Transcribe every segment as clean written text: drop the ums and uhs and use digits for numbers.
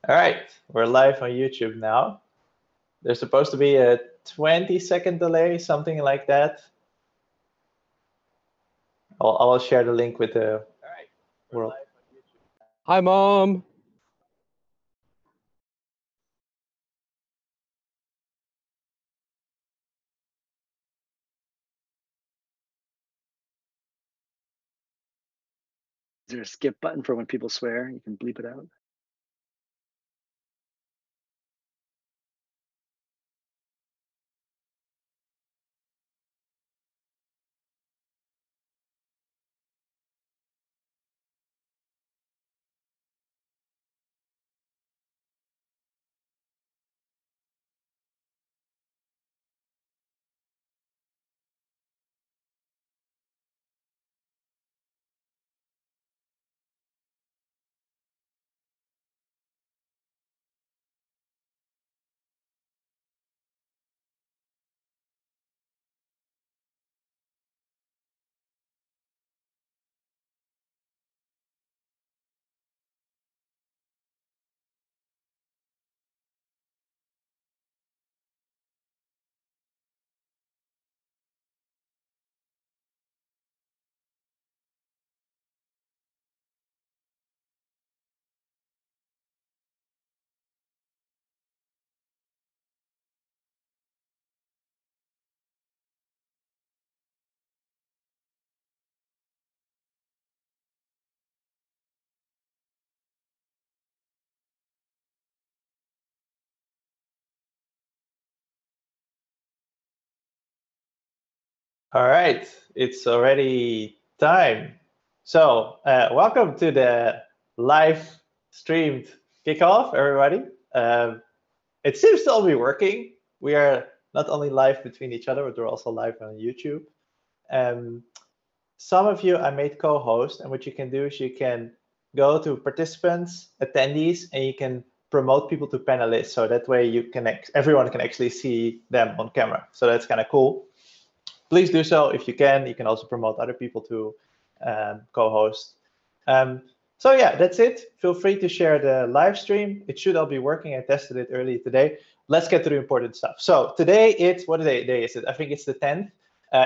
All right, we're live on YouTube now. There's supposed to be a 20-second delay, something like that. I'll share the link with the world. Hi, Mom. Is there a skip button for when people swear? You can bleep it out. All right, it's already time. So welcome to the live streamed kickoff, everybody. It seems to all be working. We are not only live between each other, but we're also live on YouTube. Some of you I made co-host, and what you can do is you can go to participants, attendees, and you can promote people to panelists. So that way you can everyone can actually see them on camera. So that's kind of cool. Please do so if you can. You can also promote other people to co-host. So yeah, that's it. Feel free to share the live stream. It should all be working. I tested it earlier today. Let's get to the important stuff. So today it's, what day is it? I think it's the 10th.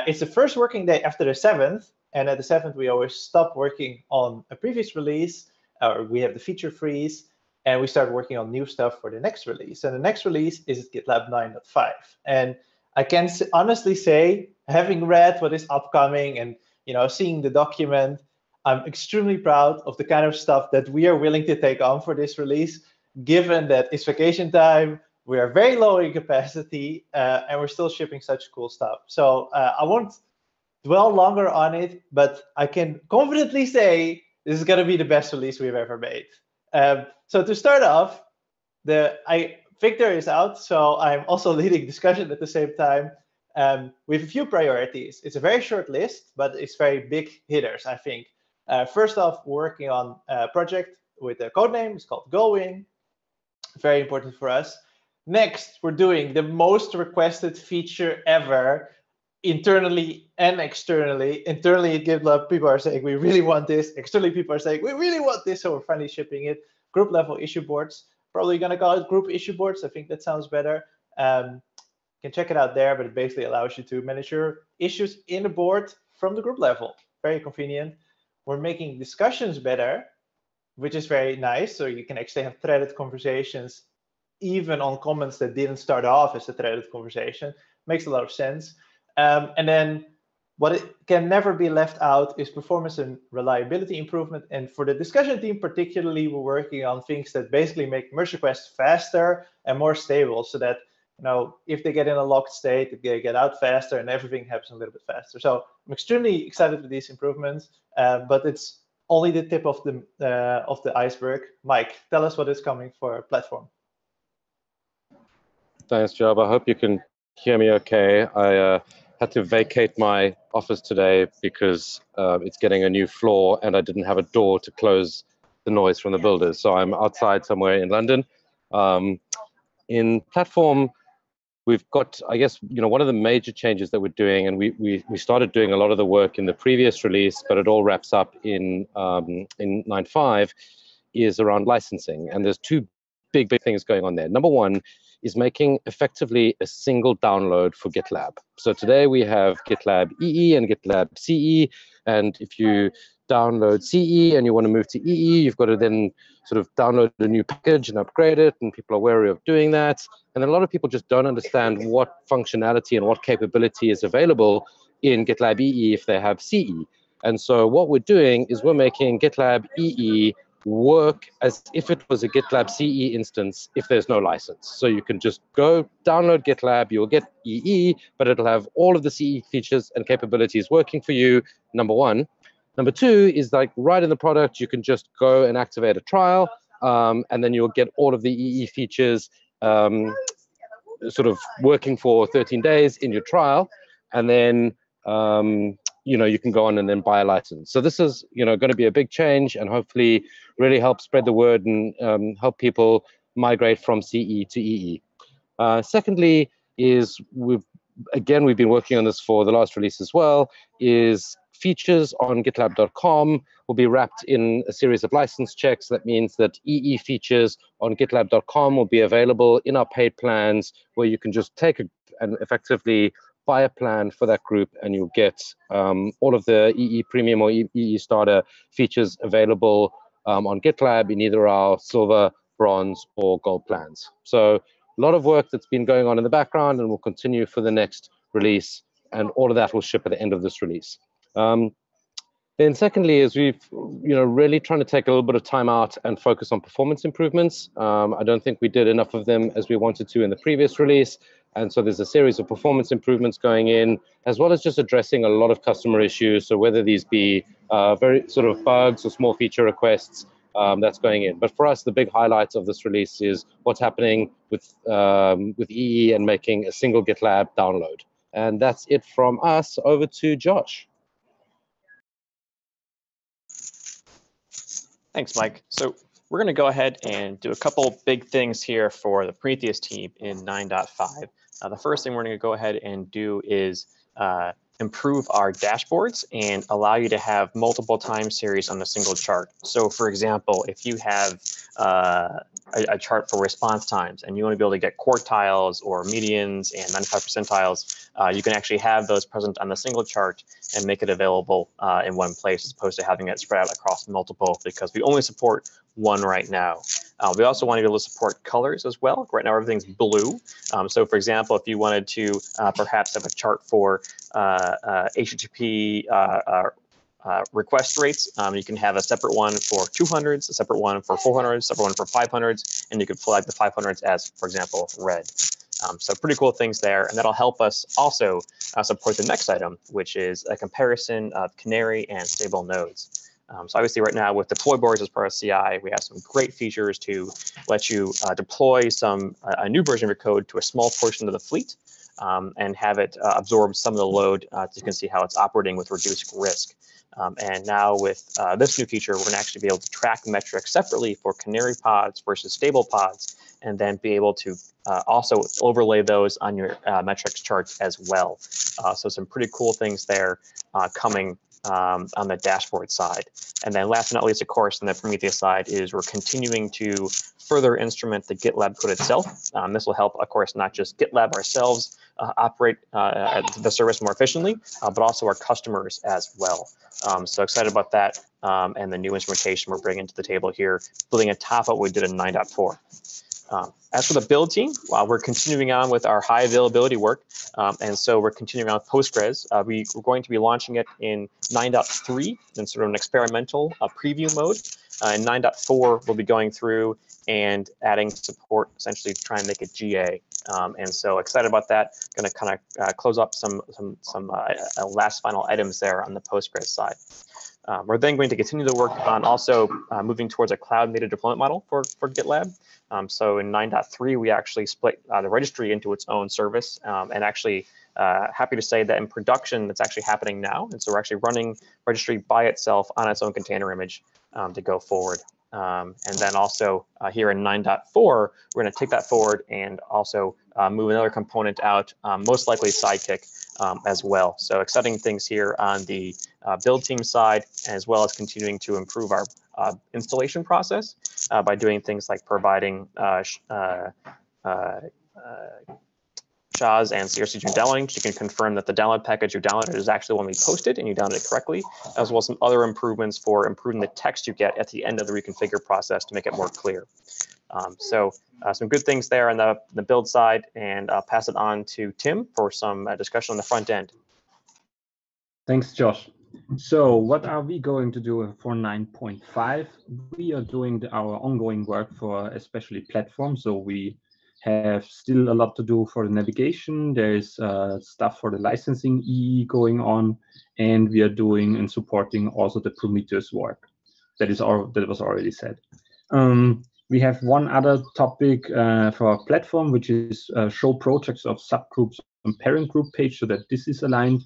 It's the first working day after the 7th. And at the 7th, we always stop working on a previous release, or we have the feature freeze, and we start working on new stuff for the next release. And the next release is GitLab 9.5. And I can honestly say, having read what is upcoming and seeing the document, I'm extremely proud of the kind of stuff that we are willing to take on for this release, given that it's vacation time, we are very low in capacity, and we're still shipping such cool stuff. So I won't dwell longer on it, but I can confidently say this is going to be the best release we've ever made. So to start off, Victor is out, so I'm also leading discussion at the same time. We have a few priorities. It's a very short list, but it's very big hitters, I think. First off, we're working on a project with a code name. It's called Going. Very important for us. Next, we're doing the most requested feature ever, internally and externally. Internally at GitLab, people are saying, we really want this. Externally, people are saying, we really want this, so we're finally shipping it. Group level issue boards. Probably going to call it group issue boards. I think that sounds better. You can check it out there, but it basically allows you to manage your issues in the board from the group level. Very convenient. We're making discussions better, which is very nice. So you can actually have threaded conversations, even on comments that didn't start off as a threaded conversation. Makes a lot of sense. And then what it can never be left out is performance and reliability improvement. And for the discussion team particularly, we're working on things that basically make merge requests faster and more stable, so that if they get in a locked state, they get out faster and everything happens a little bit faster. So I'm extremely excited with these improvements, but it's only the tip of the iceberg. Mike, tell us what is coming for platform. Thanks, Job. I hope you can hear me okay. I had to vacate my office today because it's getting a new floor and I didn't have a door to close the noise from the builders. So I'm outside somewhere in London. In platform, we've got, I guess, one of the major changes that we're doing, and we started doing a lot of the work in the previous release, but it all wraps up in 9.5, is around licensing. And there's two big things going on there. Number one is making effectively a single download for GitLab. So today we have GitLab EE and GitLab CE, and if you download CE and you want to move to EE, you've got to then sort of download a new package and upgrade it, and people are wary of doing that. And a lot of people just don't understand what functionality and what capability is available in GitLab EE if they have CE. And so what we're doing is we're making GitLab EE work as if it was a GitLab CE instance if there's no license. So you can just go download GitLab, you'll get EE, but it'll have all of the CE features and capabilities working for you, number one. Number two is like right in the product, you can just go and activate a trial, and then you'll get all of the EE features sort of working for 13 days in your trial. And then you can go on and then buy a license. So this is going to be a big change and hopefully really help spread the word and help people migrate from CE to EE. Secondly is we've been working on this for the last release as well, is features on gitlab.com will be wrapped in a series of license checks. That means that EE features on gitlab.com will be available in our paid plans, where you can just take and effectively buy a plan for that group, and you'll get all of the EE Premium or EE Starter features available on GitLab in either our silver, bronze, or gold plans. So a lot of work that's been going on in the background and will continue for the next release, and all of that will ship at the end of this release. Then secondly is we've really trying to take a little bit of time out and focus on performance improvements. I don't think we did enough of them as we wanted to in the previous release. And so there's a series of performance improvements going in, as well as just addressing a lot of customer issues. So whether these be very sort of bugs or small feature requests, that's going in. But for us, the big highlights of this release is what's happening with EE and making a single GitLab download. And that's it from us. Over to Josh. Thanks, Mike. So we're going to go ahead and do a couple big things here for the Prometheus team in 9.5. The first thing we're going to go ahead and do is improve our dashboards and allow you to have multiple time series on a single chart. So for example, if you have a chart for response times and you want to be able to get quartiles or medians and 95 percentiles, you can actually have those present on the single chart and make it available in one place, as opposed to having it spread out across multiple, because we only support one right now. We also want to be able to support colors as well. Right now, everything's blue. So for example, if you wanted to perhaps have a chart for HTTP request rates, you can have a separate one for 200s, a separate one for 400s, a separate one for 500s, and you could flag the 500s as, for example, red. So pretty cool things there, and that'll help us also support the next item, which is a comparison of canary and stable nodes. So obviously right now with deploy boards as part of CI, we have some great features to let you deploy a new version of your code to a small portion of the fleet and have it absorb some of the load, so you can see how it's operating with reduced risk. And now with this new feature, we're going to actually be able to track metrics separately for canary pods versus stable pods, and then be able to also overlay those on your metrics charts as well. So some pretty cool things there coming on the dashboard side. And then last but not least, of course, on the Prometheus side is we're continuing to further instrument the GitLab code itself. This will help, of course, not just GitLab ourselves operate the service more efficiently, but also our customers as well. So excited about that and the new instrumentation we're bringing to the table here, building on top of what we did in 9.4. As for the build team, we're continuing on with our high availability work. And so we're continuing on with Postgres. We're going to be launching it in 9.3 in sort of an experimental preview mode. In 9.4, we'll be going through and adding support, essentially trying to make it GA. And so excited about that. Going to kind of close up some last final items there on the Postgres side. We're then going to continue to work on also moving towards a cloud-native deployment model for GitLab. So in 9.3, we actually split the registry into its own service, and actually happy to say that in production, that's actually happening now. And so we're actually running registry by itself on its own container image to go forward. And then also here in 9.4, we're going to take that forward and also move another component out, most likely Sidekick, as well. So exciting things here on the build team side, as well as continuing to improve our installation process by doing things like providing SHAs and CRC2 downloading. You can confirm that the download package you downloaded is actually the one we posted and you downloaded it correctly, as well as some other improvements for improving the text you get at the end of the reconfigure process to make it more clear. So some good things there on the build side, and I'll pass it on to Tim for some discussion on the front end. Thanks, Josh. So what are we going to do for 9.5? We are doing our ongoing work for especially platforms. So we have still a lot to do for the navigation. There's stuff for the licensing EE going on, and we are doing and supporting also the Prometheus work. That was already said. We have one other topic for our platform, which is show projects of subgroups on parent group page so that this is aligned.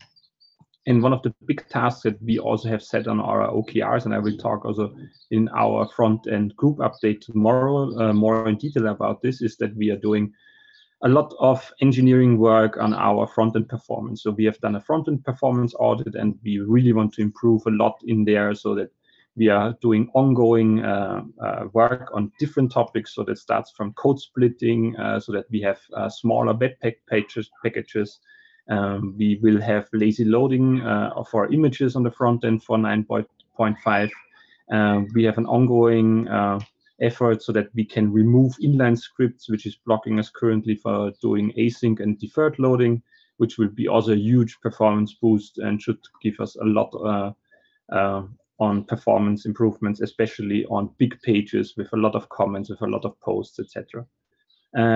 And one of the big tasks that we also have set on our OKRs, and I will talk also in our front-end group update tomorrow more in detail about this, is that we are doing a lot of engineering work on our front-end performance. So we have done a front-end performance audit, and we really want to improve a lot in there so that we are doing ongoing work on different topics. So that starts from code splitting, so that we have smaller webpack packages. We will have lazy loading of our images on the front end for 9.5. We have an ongoing effort so that we can remove inline scripts, which is blocking us currently for doing async and deferred loading, which will be also a huge performance boost and should give us a lot on performance improvements, especially on big pages with a lot of comments, with a lot of posts, etc.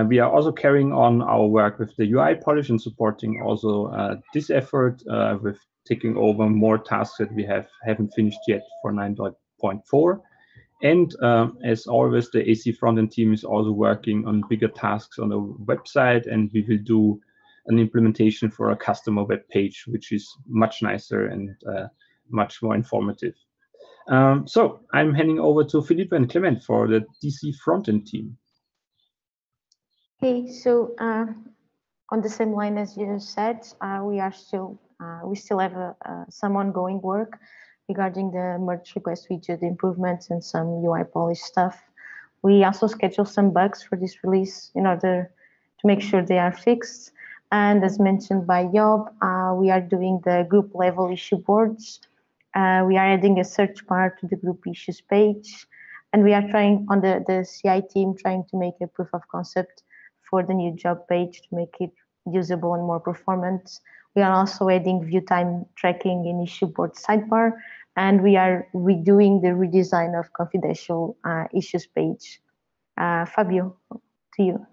We are also carrying on our work with the UI polish and supporting also this effort with taking over more tasks that we haven't finished yet for 9.4. And as always, the AC frontend team is also working on bigger tasks on the website, and we will do an implementation for a customer web page, which is much nicer and much more informative. So I'm handing over to Philippe and Clement for the DC frontend team. Okay, so on the same line as you said, we still have some ongoing work regarding the merge request widget improvements and some UI polish stuff. We also schedule some bugs for this release in order to make sure they are fixed. And as mentioned by Job, we are doing the group level issue boards. We are adding a search bar to the group issues page. And we are trying on the CI team, trying to make a proof of concept for the new job page to make it usable and more performant. We are also adding view time tracking in issue board sidebar, and we are redoing the redesign of confidential issues page. Fabio, to you.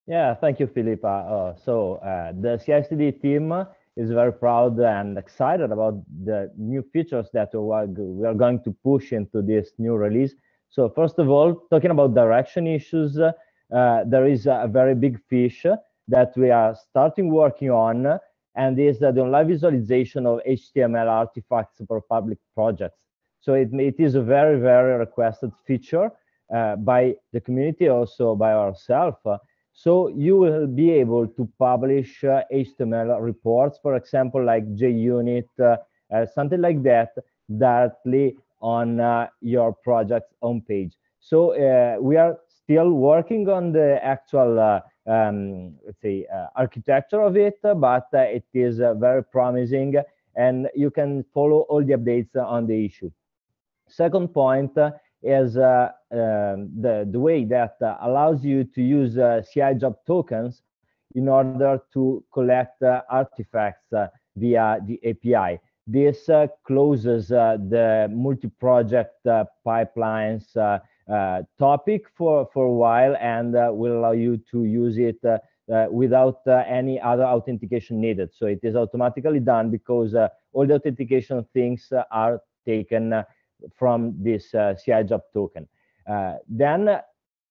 Yeah, thank you, Philippa. So the CI/CD team is very proud and excited about the new features that we are going to push into this new release. So first of all, talking about direction issues, there is a very big fish that we are starting working on, and is the online visualization of HTML artifacts for public projects. So it is a very, very requested feature by the community, also by ourselves. So you will be able to publish HTML reports, for example, like JUnit, something like that, directly on your project's homepage. So we are still working on the actual let's say architecture of it, but it is very promising, and you can follow all the updates on the issue. Second point is the way that allows you to use CI job tokens in order to collect artifacts via the API. This closes the multi-project pipelines topic for a while, and will allow you to use it without any other authentication needed. So it is automatically done because all the authentication things are taken from this CI job token. Then,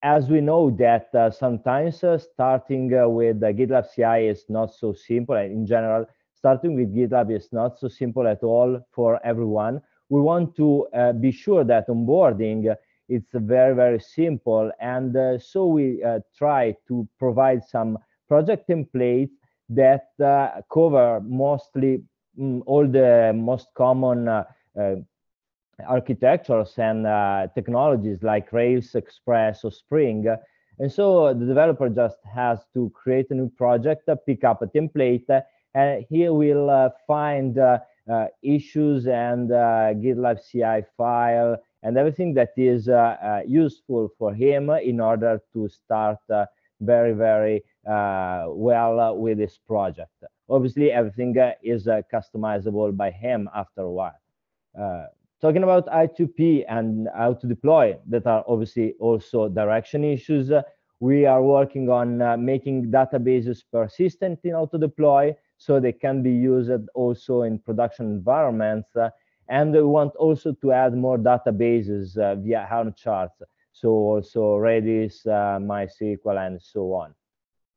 as we know that sometimes starting with GitLab CI is not so simple, and in general, starting with GitLab is not so simple at all for everyone. We want to be sure that onboarding it's very, very simple, and so we try to provide some project templates that cover mostly all the most common architectures and technologies like Rails, Express, or Spring. And so the developer just has to create a new project, pick up a template, and he will find issues and GitLab CI file and everything that is useful for him in order to start very, very well with this project. Obviously, everything is customizable by him after a while. Talking about I2P and how to deploy, that are obviously also direction issues. We are working on making databases persistent in auto deploy, so they can be used also in production environments. And we want also to add more databases via Helm charts, so also Redis, MySQL, and so on.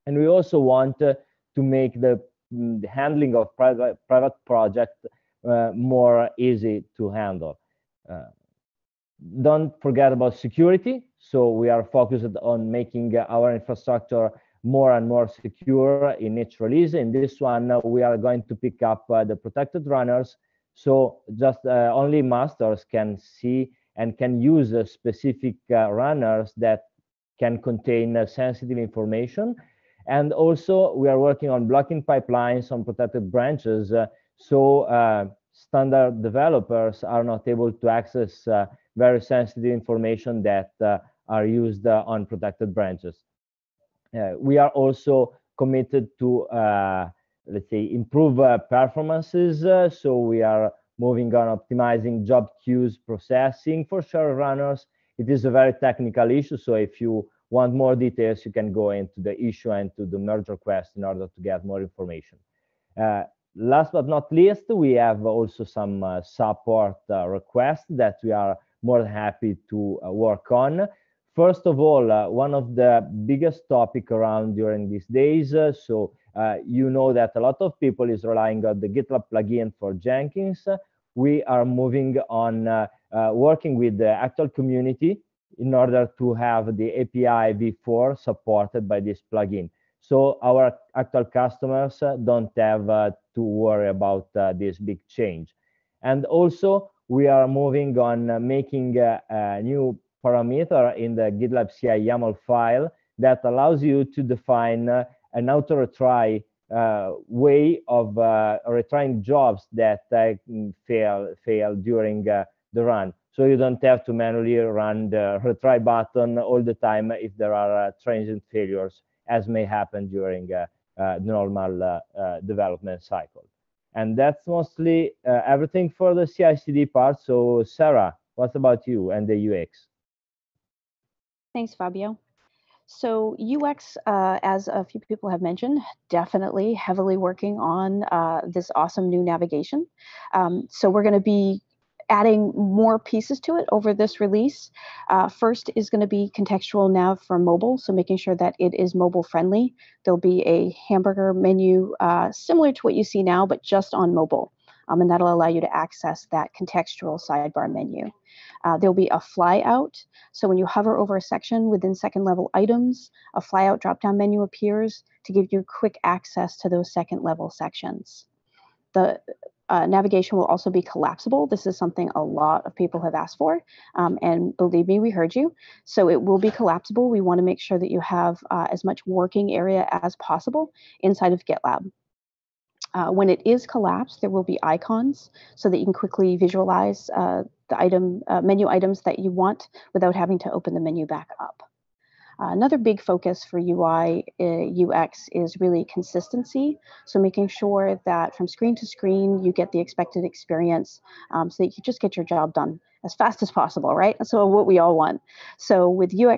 And we also want to make the handling of private projects more easy to handle. Don't forget about security. So we are focused on making our infrastructure more and more secure in each release. In this one, we are going to pick up the protected runners. So just only masters can see and can use specific runners that can contain sensitive information. And also, we are working on blocking pipelines on protected branches. So standard developers are not able to access very sensitive information that are used on protected branches. We are also committed to, let's say, improve performances. So we are moving on optimizing job queues processing for shared runners. It is a very technical issue. So if you want more details, you can go into the issue and to the merge request in order to get more information. Last but not least, we have also some support requests that we are more than happy to work on. First of all, one of the biggest topic around during these days, you know that a lot of people is relying on the GitLab plugin for Jenkins. We are moving on working with the actual community in order to have the API v4 supported by this plugin. So our actual customers don't have to worry about this big change. And also, we are moving on making a new parameter in the GitLab CI YAML file that allows you to define an auto-retry way of retrying jobs that fail during the run. So you don't have to manually run the retry button all the time if there are transient failures, as may happen during the normal development cycle. And that's mostly everything for the CI/CD part. So Sarah, what about you and the UX? Thanks, Fabio. So UX, as a few people have mentioned, definitely heavily working on this awesome new navigation. So we're going to be adding more pieces to it over this release. First is going to be contextual nav for mobile, so making sure that it is mobile friendly. There'll be a hamburger menu similar to what you see now, but just on mobile. And that'll allow you to access that contextual sidebar menu. There'll be a flyout. So when you hover over a section within second level items, a flyout drop-down menu appears to give you quick access to those second level sections. The navigation will also be collapsible. This is something a lot of people have asked for, and believe me, we heard you. So it will be collapsible. We want to make sure that you have as much working area as possible inside of GitLab. When it is collapsed, there will be icons so that you can quickly visualize the menu items that you want without having to open the menu back up. Another big focus for UI UX is really consistency. So making sure that from screen to screen, you get the expected experience so that you can just get your job done as fast as possible, right? So what we all want. So with UI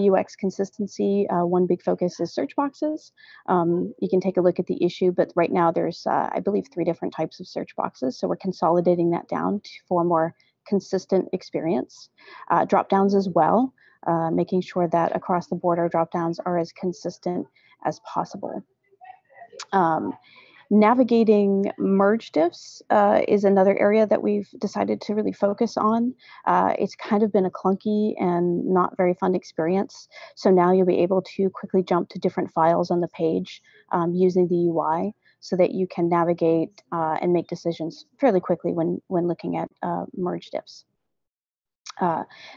UX consistency, one big focus is search boxes. You can take a look at the issue, but right now there's, I believe, 3 different types of search boxes. So we're consolidating that down for a more consistent experience. Drop-downs as well. Making sure that across the board our drop-downs are as consistent as possible. Navigating merge diffs is another area that we've decided to really focus on. It's kind of been a clunky and not very fun experience. So now you'll be able to quickly jump to different files on the page using the UI so that you can navigate and make decisions fairly quickly when looking at merge diffs.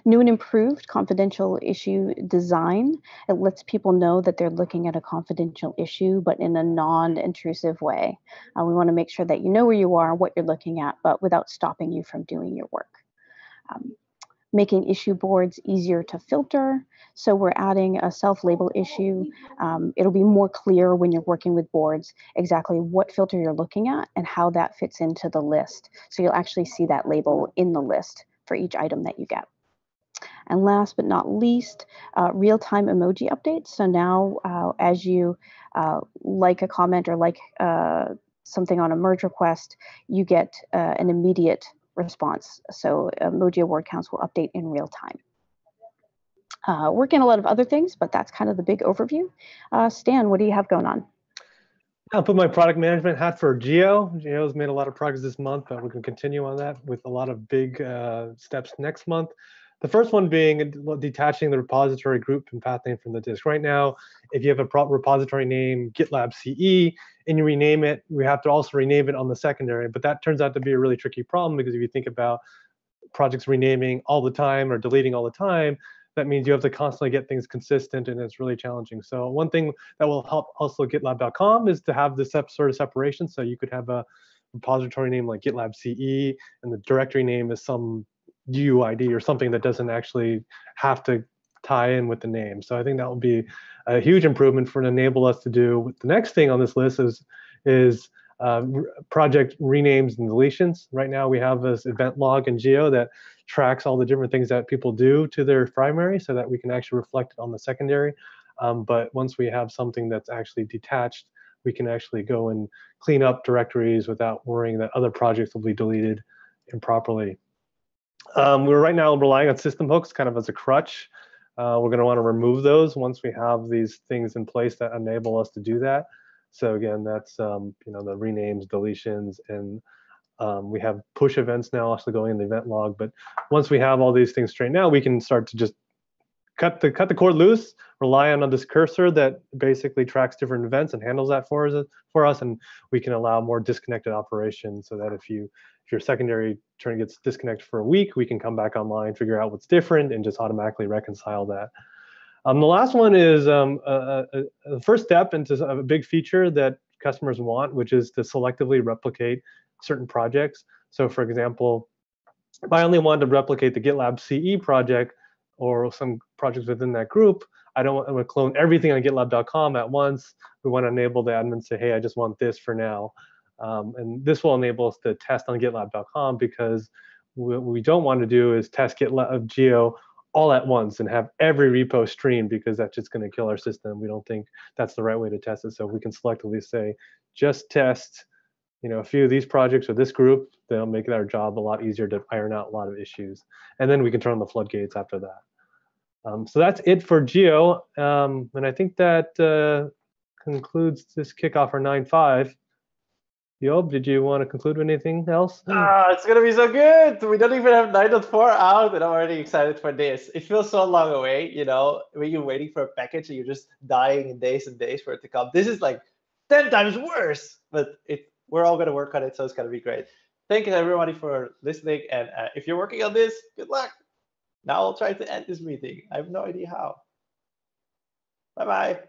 New and improved confidential issue design. It lets people know that they're looking at a confidential issue, but in a non-intrusive way. We want to make sure that you know where you are, what you're looking at, but without stopping you from doing your work. Making issue boards easier to filter. So we're adding a self-label issue. It'll be more clear when you're working with boards exactly what filter you're looking at and how that fits into the list. So you'll actually see that label in the list for each item that you get. And last but not least, real-time emoji updates. So now as you like a comment or like something on a merge request, you get an immediate response. So emoji award counts will update in real time. Working a lot of other things, but that's kind of the big overview. Stan, what do you have going on? I'll put my product management hat for Geo. Geo's made a lot of progress this month, but we can continue on that with a lot of big steps next month. The first one being detaching the repository group and path name from the disk. Right now, if you have a repository name GitLab CE and you rename it, we have to also rename it on the secondary. But that turns out to be a really tricky problem because if you think about projects renaming all the time or deleting all the time, that means you have to constantly get things consistent, and it's really challenging. So one thing that will help also GitLab.com is to have this sort of separation. So you could have a repository name like GitLab CE, and the directory name is some UUID or something that doesn't actually have to tie in with the name. So I think that will be a huge improvement for enable us to do. The next thing on this list is project renames and deletions. Right now we have this event log in Geo that tracks all the different things that people do to their primary so that we can actually reflect it on the secondary. But once we have something that's actually detached, we can actually go and clean up directories without worrying that other projects will be deleted improperly. We're right now relying on system hooks kind of as a crutch. We're going to want to remove those once we have these things in place that enable us to do that. So again, that's the renames, deletions, and we have push events now also going in the event log. But once we have all these things straightened out, we can start to just cut the cord loose, rely on this cursor that basically tracks different events and handles that for us, and we can allow more disconnected operations so that if your secondary turn gets disconnected for a week, we can come back online, figure out what's different, and just automatically reconcile that. The last one is the first step into a big feature that customers want, which is to selectively replicate certain projects. So for example, if I only wanted to replicate the GitLab CE project or some projects within that group, I don't want to clone everything on GitLab.com at once. We want to enable the admin to say, hey, I just want this for now. And this will enable us to test on GitLab.com, because what we don't want to do is test GitLab Geo all at once and have every repo streamed, because that's just going to kill our system. We don't think that's the right way to test it. So we can selectively say, just test a few of these projects or this group. They'll make our job a lot easier to iron out a lot of issues. And then we can turn on the floodgates after that. So that's it for Geo. And I think that concludes this kickoff for 9.5. Job, did you want to conclude with anything else? It's going to be so good. We don't even have 9.4 out, and I'm already excited for this. It feels so long away, when you're waiting for a package and you're just dying in days and days for it to come. This is like 10 times worse, but we're all going to work on it, so it's going to be great. Thank you, everybody, for listening. And if you're working on this, good luck. Now I'll try to end this meeting. I have no idea how. Bye-bye.